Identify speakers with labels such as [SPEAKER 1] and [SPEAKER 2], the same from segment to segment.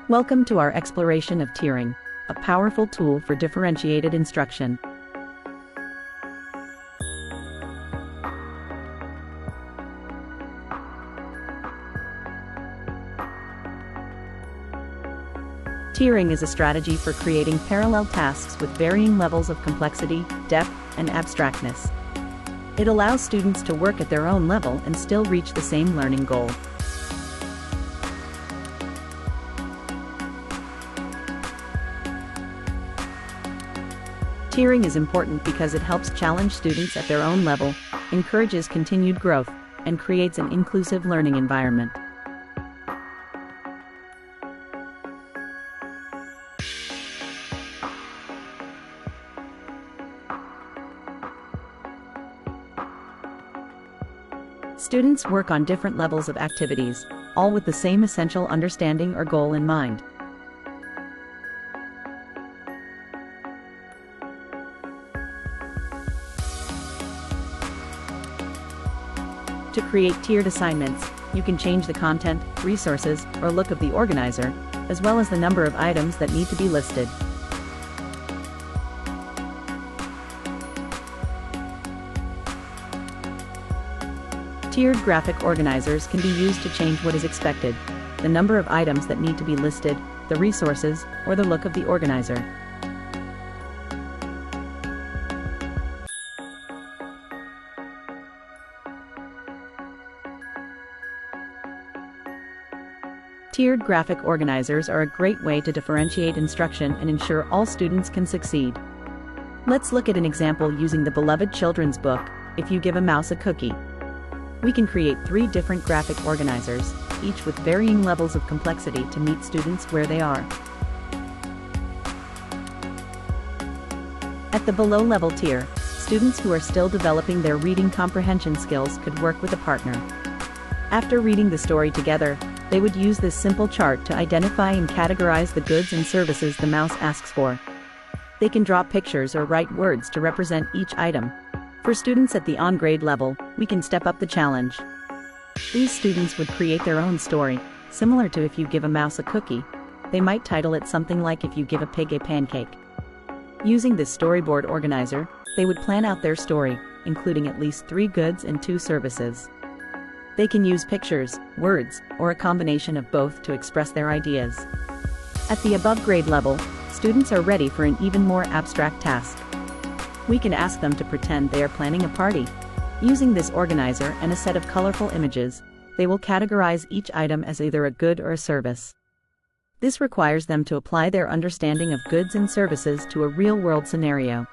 [SPEAKER 1] Welcome to our exploration of tiering, a powerful tool for differentiated instruction. Tiering is a strategy for creating parallel tasks with varying levels of complexity, depth, and abstractness. It allows students to work at their own level and still reach the same learning goal. Tiering is important because it helps challenge students at their own level, encourages continued growth, and creates an inclusive learning environment. Students work on different levels of activities, all with the same essential understanding or goal in mind. To create tiered assignments, you can change the content, resources, or look of the organizer, as well as the number of items that need to be listed. Tiered graphic organizers can be used to change what is expected, the number of items that need to be listed, the resources, or the look of the organizer. Tiered graphic organizers are a great way to differentiate instruction and ensure all students can succeed. Let's look at an example using the beloved children's book, If You Give a Mouse a Cookie. We can create 3 different graphic organizers, each with varying levels of complexity to meet students where they are. At the below-level tier, students who are still developing their reading comprehension skills could work with a partner. After reading the story together, they would use this simple chart to identify and categorize the goods and services the mouse asks for. They can draw pictures or write words to represent each item. For students at the on-grade level, we can step up the challenge. These students would create their own story, similar to If You Give a Mouse a Cookie. They might title it something like If You Give a Pig a Pancake. Using this storyboard organizer, they would plan out their story, including at least 3 goods and 2 services. They can use pictures, words, or a combination of both to express their ideas. At the above grade level, students are ready for an even more abstract task. We can ask them to pretend they are planning a party. Using this organizer and a set of colorful images, they will categorize each item as either a good or a service. This requires them to apply their understanding of goods and services to a real-world scenario.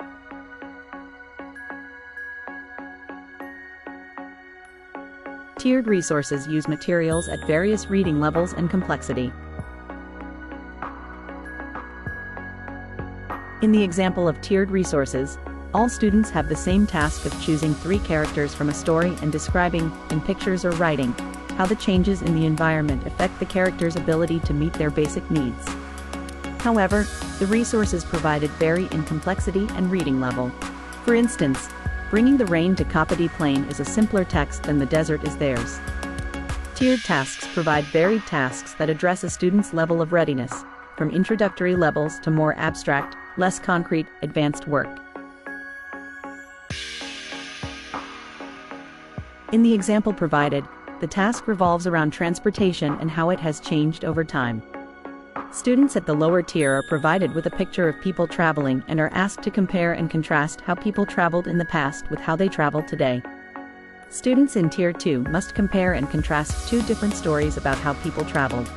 [SPEAKER 1] Tiered resources use materials at various reading levels and complexity. In the example of tiered resources, all students have the same task of choosing 3 characters from a story and describing, in pictures or writing, how the changes in the environment affect the character's ability to meet their basic needs. However, the resources provided vary in complexity and reading level. For instance, bringing the rain to Kapiti Plain is a simpler text than the desert is theirs. Tiered tasks provide varied tasks that address a student's level of readiness, from introductory levels to more abstract, less concrete, advanced work. In the example provided, the task revolves around transportation and how it has changed over time. Students at the lower tier are provided with a picture of people traveling and are asked to compare and contrast how people traveled in the past with how they travel today. Students in Tier 2 must compare and contrast 2 different stories about how people traveled.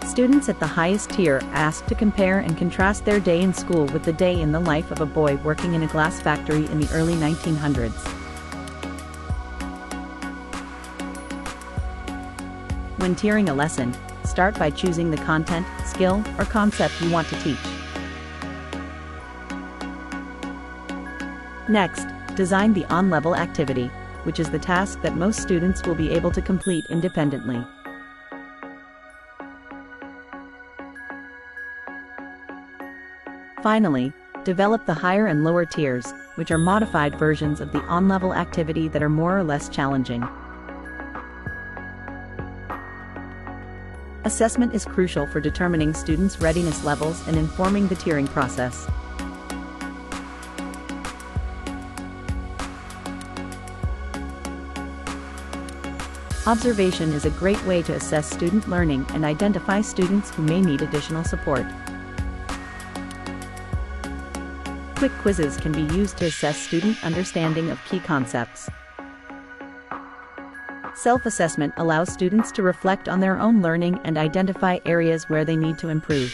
[SPEAKER 1] Students at the highest tier are asked to compare and contrast their day in school with the day in the life of a boy working in a glass factory in the early 1900s. When tiering a lesson, start by choosing the content, skill, or concept you want to teach. Next, design the on-level activity, which is the task that most students will be able to complete independently. Finally, develop the higher and lower tiers, which are modified versions of the on-level activity that are more or less challenging. Assessment is crucial for determining students' readiness levels and informing the tiering process. Observation is a great way to assess student learning and identify students who may need additional support. Quick quizzes can be used to assess student understanding of key concepts. Self-assessment allows students to reflect on their own learning and identify areas where they need to improve.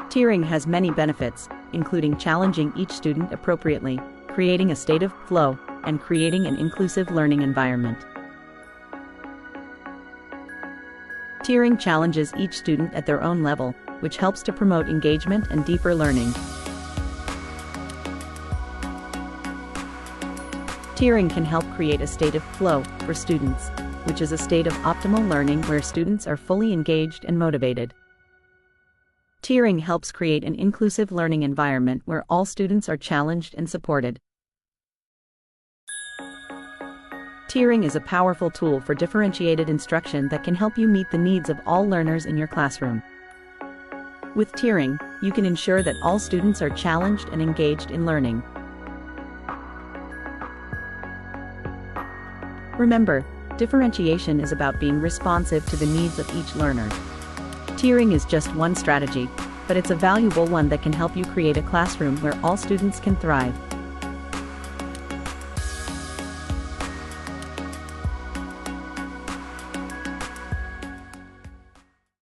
[SPEAKER 1] Tiering has many benefits, including challenging each student appropriately, creating a state of flow, and creating an inclusive learning environment. Tiering challenges each student at their own level, which helps to promote engagement and deeper learning. Tiering can help create a state of flow for students, which is a state of optimal learning where students are fully engaged and motivated. Tiering helps create an inclusive learning environment where all students are challenged and supported. Tiering is a powerful tool for differentiated instruction that can help you meet the needs of all learners in your classroom. With tiering, you can ensure that all students are challenged and engaged in learning. Remember, differentiation is about being responsive to the needs of each learner. Tiering is just one strategy, but it's a valuable one that can help you create a classroom where all students can thrive.